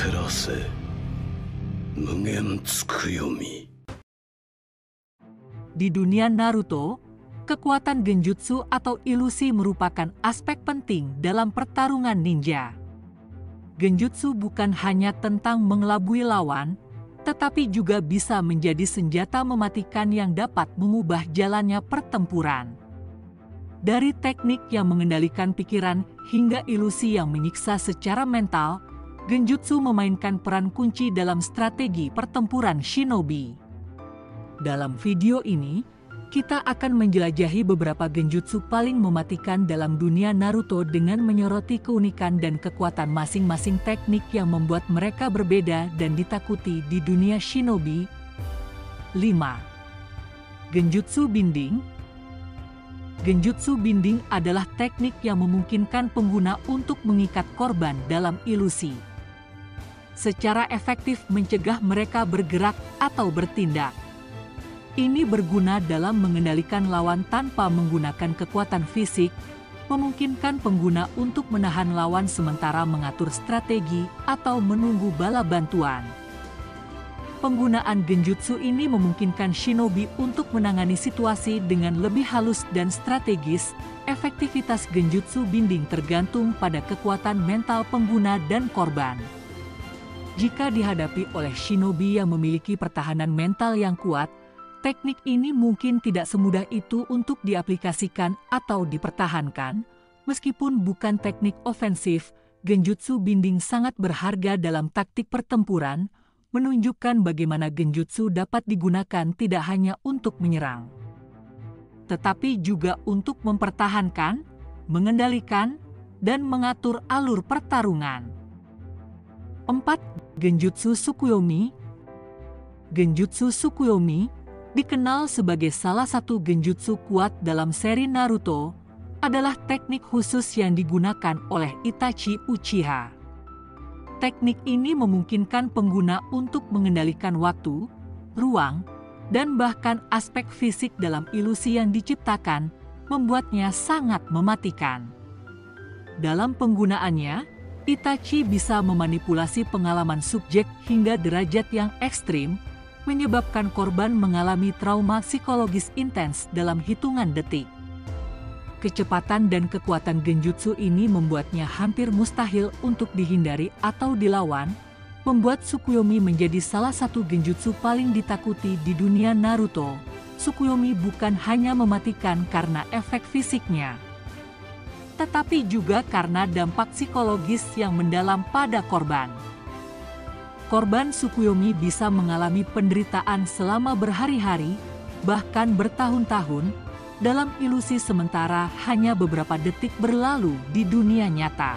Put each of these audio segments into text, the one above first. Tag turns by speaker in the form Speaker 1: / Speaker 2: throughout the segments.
Speaker 1: 照らせ無限つくよみ.
Speaker 2: Di dunia Naruto, kekuatan genjutsu atau ilusi merupakan aspek penting dalam pertarungan ninja. Genjutsu bukan hanya tentang mengelabui lawan, tetapi juga bisa menjadi senjata mematikan yang dapat mengubah jalannya pertempuran. Dari teknik yang mengendalikan pikiran hingga ilusi yang menyiksa secara mental, genjutsu memainkan peran kunci dalam strategi pertempuran shinobi. Dalam video ini, kita akan menjelajahi beberapa genjutsu paling mematikan dalam dunia Naruto dengan menyoroti keunikan dan kekuatan masing-masing teknik yang membuat mereka berbeda dan ditakuti di dunia shinobi. 5. Genjutsu Binding. Genjutsu Binding adalah teknik yang memungkinkan pengguna untuk mengikat korban dalam ilusi. Secara efektif mencegah mereka bergerak atau bertindak. Ini berguna dalam mengendalikan lawan tanpa menggunakan kekuatan fisik, memungkinkan pengguna untuk menahan lawan sementara mengatur strategi atau menunggu bala bantuan. Penggunaan genjutsu ini memungkinkan shinobi untuk menangani situasi dengan lebih halus dan strategis. Efektivitas genjutsu binding tergantung pada kekuatan mental pengguna dan korban. Jika dihadapi oleh shinobi yang memiliki pertahanan mental yang kuat, teknik ini mungkin tidak semudah itu untuk diaplikasikan atau dipertahankan. Meskipun bukan teknik ofensif, genjutsu binding sangat berharga dalam taktik pertempuran, menunjukkan bagaimana genjutsu dapat digunakan tidak hanya untuk menyerang, tetapi juga untuk mempertahankan, mengendalikan, dan mengatur alur pertarungan. 4. Genjutsu Tsukuyomi. Genjutsu Tsukuyomi, dikenal sebagai salah satu genjutsu kuat dalam seri Naruto, adalah teknik khusus yang digunakan oleh Itachi Uchiha. Teknik ini memungkinkan pengguna untuk mengendalikan waktu, ruang, dan bahkan aspek fisik dalam ilusi yang diciptakan, membuatnya sangat mematikan. Dalam penggunaannya, Itachi bisa memanipulasi pengalaman subjek hingga derajat yang ekstrim, menyebabkan korban mengalami trauma psikologis intens dalam hitungan detik. Kecepatan dan kekuatan genjutsu ini membuatnya hampir mustahil untuk dihindari atau dilawan, membuat Tsukuyomi menjadi salah satu genjutsu paling ditakuti di dunia Naruto. Tsukuyomi bukan hanya mematikan karena efek fisiknya, tetapi juga karena dampak psikologis yang mendalam pada korban. Korban Tsukuyomi bisa mengalami penderitaan selama berhari-hari, bahkan bertahun-tahun, dalam ilusi sementara hanya beberapa detik berlalu di dunia nyata.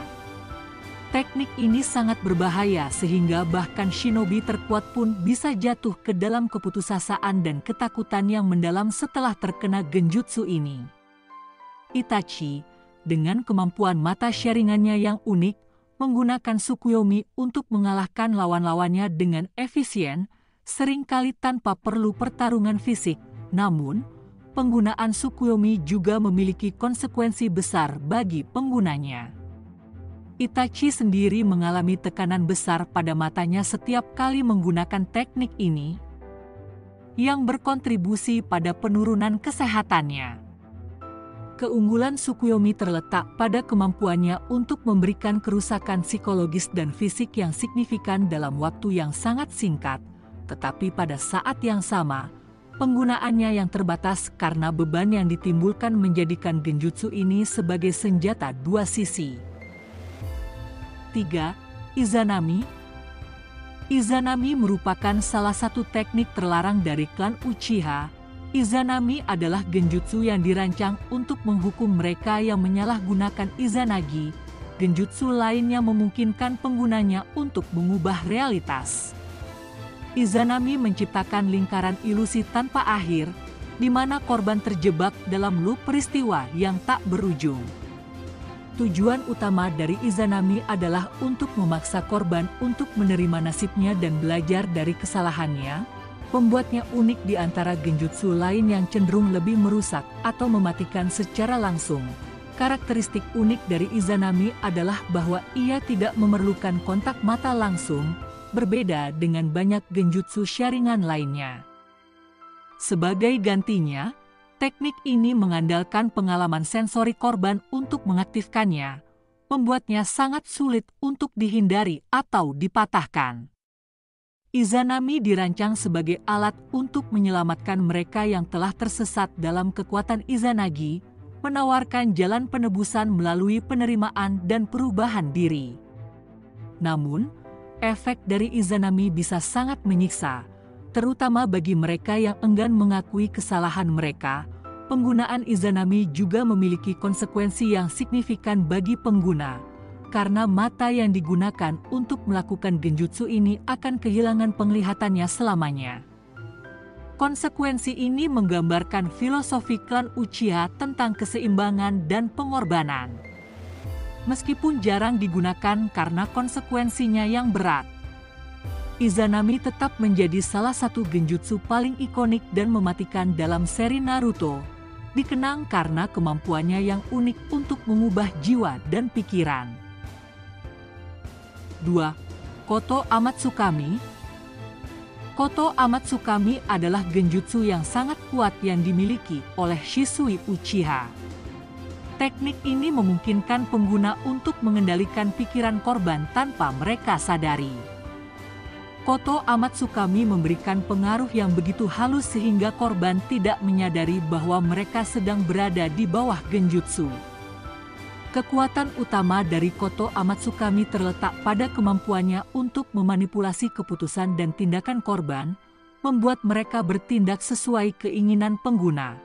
Speaker 2: Teknik ini sangat berbahaya sehingga bahkan shinobi terkuat pun bisa jatuh ke dalam keputusasaan dan ketakutan yang mendalam setelah terkena genjutsu ini. Itachi, dengan kemampuan mata sharingannya yang unik, menggunakan Tsukuyomi untuk mengalahkan lawan-lawannya dengan efisien, seringkali tanpa perlu pertarungan fisik. Namun, penggunaan Tsukuyomi juga memiliki konsekuensi besar bagi penggunanya. Itachi sendiri mengalami tekanan besar pada matanya setiap kali menggunakan teknik ini, yang berkontribusi pada penurunan kesehatannya. Keunggulan Tsukuyomi terletak pada kemampuannya untuk memberikan kerusakan psikologis dan fisik yang signifikan dalam waktu yang sangat singkat, tetapi pada saat yang sama, penggunaannya yang terbatas karena beban yang ditimbulkan menjadikan genjutsu ini sebagai senjata dua sisi. 3. Izanami. Izanami merupakan salah satu teknik terlarang dari klan Uchiha. Izanami adalah genjutsu yang dirancang untuk menghukum mereka yang menyalahgunakan Izanagi, genjutsu lain yang memungkinkan penggunanya untuk mengubah realitas. Izanami menciptakan lingkaran ilusi tanpa akhir, di mana korban terjebak dalam loop peristiwa yang tak berujung. Tujuan utama dari Izanami adalah untuk memaksa korban untuk menerima nasibnya dan belajar dari kesalahannya, membuatnya unik di antara genjutsu lain yang cenderung lebih merusak atau mematikan secara langsung. Karakteristik unik dari Izanami adalah bahwa ia tidak memerlukan kontak mata langsung, berbeda dengan banyak genjutsu sharingan lainnya. Sebagai gantinya, teknik ini mengandalkan pengalaman sensori korban untuk mengaktifkannya, membuatnya sangat sulit untuk dihindari atau dipatahkan. Izanami dirancang sebagai alat untuk menyelamatkan mereka yang telah tersesat dalam kekuatan Izanagi, menawarkan jalan penebusan melalui penerimaan dan perubahan diri. Namun, efek dari Izanami bisa sangat menyiksa, terutama bagi mereka yang enggan mengakui kesalahan mereka. Penggunaan Izanami juga memiliki konsekuensi yang signifikan bagi pengguna, karena mata yang digunakan untuk melakukan genjutsu ini akan kehilangan penglihatannya selamanya. Konsekuensi ini menggambarkan filosofi klan Uchiha tentang keseimbangan dan pengorbanan. Meskipun jarang digunakan karena konsekuensinya yang berat, Izanami tetap menjadi salah satu genjutsu paling ikonik dan mematikan dalam seri Naruto, dikenang karena kemampuannya yang unik untuk mengubah jiwa dan pikiran. 2. Koto Amatsukami. Koto Amatsukami adalah genjutsu yang sangat kuat yang dimiliki oleh Shisui Uchiha. Teknik ini memungkinkan pengguna untuk mengendalikan pikiran korban tanpa mereka sadari. Koto Amatsukami memberikan pengaruh yang begitu halus sehingga korban tidak menyadari bahwa mereka sedang berada di bawah genjutsu. Kekuatan utama dari Koto Amatsukami terletak pada kemampuannya untuk memanipulasi keputusan dan tindakan korban, membuat mereka bertindak sesuai keinginan pengguna.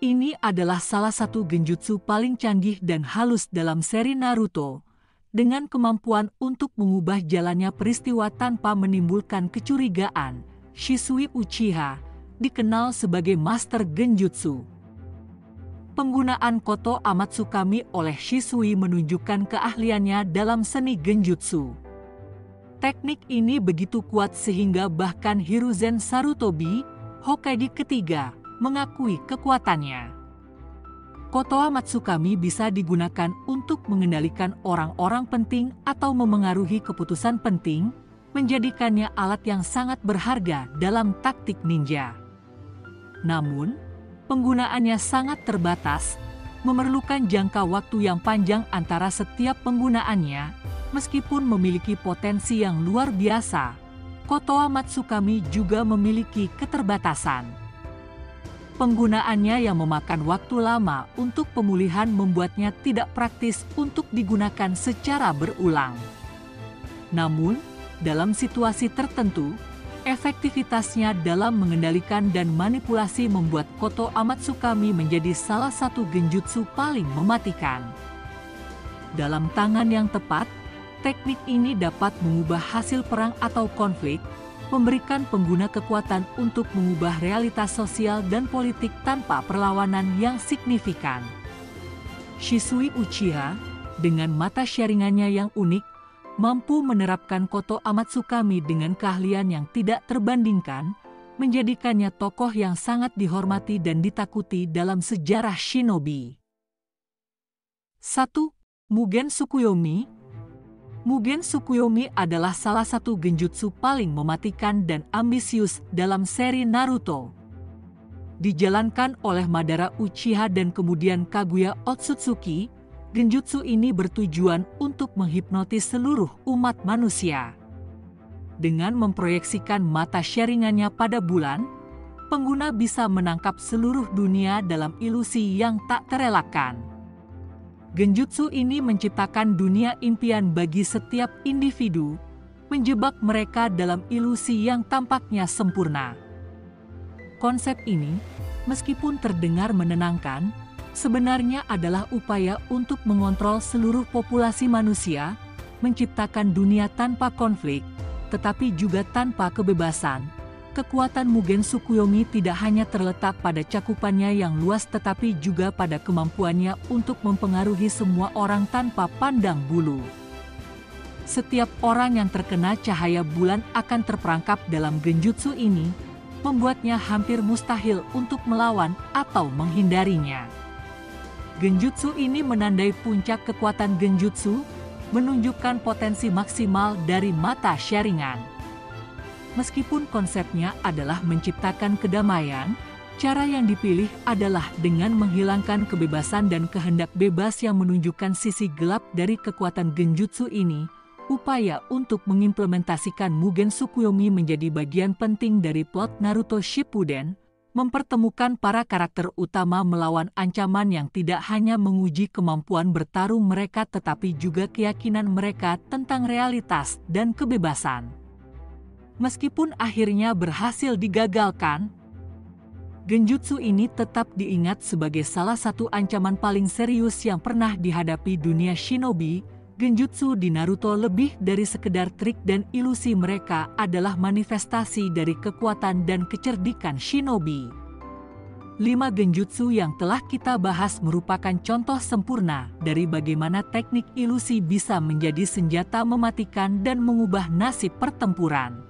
Speaker 2: Ini adalah salah satu genjutsu paling canggih dan halus dalam seri Naruto, dengan kemampuan untuk mengubah jalannya peristiwa tanpa menimbulkan kecurigaan. Shisui Uchiha dikenal sebagai master genjutsu. Penggunaan Koto Amatsukami oleh Shisui menunjukkan keahliannya dalam seni genjutsu. Teknik ini begitu kuat sehingga bahkan Hiruzen Sarutobi, Hokage ketiga, mengakui kekuatannya. Koto Amatsukami bisa digunakan untuk mengendalikan orang-orang penting atau memengaruhi keputusan penting, menjadikannya alat yang sangat berharga dalam taktik ninja. Namun, penggunaannya sangat terbatas, memerlukan jangka waktu yang panjang antara setiap penggunaannya. Meskipun memiliki potensi yang luar biasa, Koto Amatsukami juga memiliki keterbatasan. Penggunaannya yang memakan waktu lama untuk pemulihan membuatnya tidak praktis untuk digunakan secara berulang. Namun, dalam situasi tertentu, efektivitasnya dalam mengendalikan dan manipulasi membuat Koto Amatsukami menjadi salah satu genjutsu paling mematikan. Dalam tangan yang tepat, teknik ini dapat mengubah hasil perang atau konflik, memberikan pengguna kekuatan untuk mengubah realitas sosial dan politik tanpa perlawanan yang signifikan. Shisui Uchiha, dengan mata sharingannya yang unik, mampu menerapkan Koto Amatsukami dengan keahlian yang tidak terbandingkan, menjadikannya tokoh yang sangat dihormati dan ditakuti dalam sejarah shinobi. 1. Mugen Tsukuyomi. Mugen Tsukuyomi adalah salah satu genjutsu paling mematikan dan ambisius dalam seri Naruto. Dijalankan oleh Madara Uchiha dan kemudian Kaguya Otsutsuki, genjutsu ini bertujuan untuk menghipnotis seluruh umat manusia. Dengan memproyeksikan mata sharingannya pada bulan, pengguna bisa menangkap seluruh dunia dalam ilusi yang tak terelakkan. Genjutsu ini menciptakan dunia impian bagi setiap individu, menjebak mereka dalam ilusi yang tampaknya sempurna. Konsep ini, meskipun terdengar menenangkan, sebenarnya adalah upaya untuk mengontrol seluruh populasi manusia, menciptakan dunia tanpa konflik, tetapi juga tanpa kebebasan. Kekuatan Mugen Tsukuyomi tidak hanya terletak pada cakupannya yang luas tetapi juga pada kemampuannya untuk mempengaruhi semua orang tanpa pandang bulu. Setiap orang yang terkena cahaya bulan akan terperangkap dalam genjutsu ini, membuatnya hampir mustahil untuk melawan atau menghindarinya. Genjutsu ini menandai puncak kekuatan genjutsu, menunjukkan potensi maksimal dari mata Sharingan. Meskipun konsepnya adalah menciptakan kedamaian, cara yang dipilih adalah dengan menghilangkan kebebasan dan kehendak bebas yang menunjukkan sisi gelap dari kekuatan genjutsu ini. Upaya untuk mengimplementasikan Mugen Tsukuyomi menjadi bagian penting dari plot Naruto Shippuden, mempertemukan para karakter utama melawan ancaman yang tidak hanya menguji kemampuan bertarung mereka tetapi juga keyakinan mereka tentang realitas dan kebebasan. Meskipun akhirnya berhasil digagalkan, genjutsu ini tetap diingat sebagai salah satu ancaman paling serius yang pernah dihadapi dunia shinobi. Genjutsu di Naruto lebih dari sekedar trik dan ilusi, mereka adalah manifestasi dari kekuatan dan kecerdikan shinobi. 5 genjutsu yang telah kita bahas merupakan contoh sempurna dari bagaimana teknik ilusi bisa menjadi senjata mematikan dan mengubah nasib pertempuran.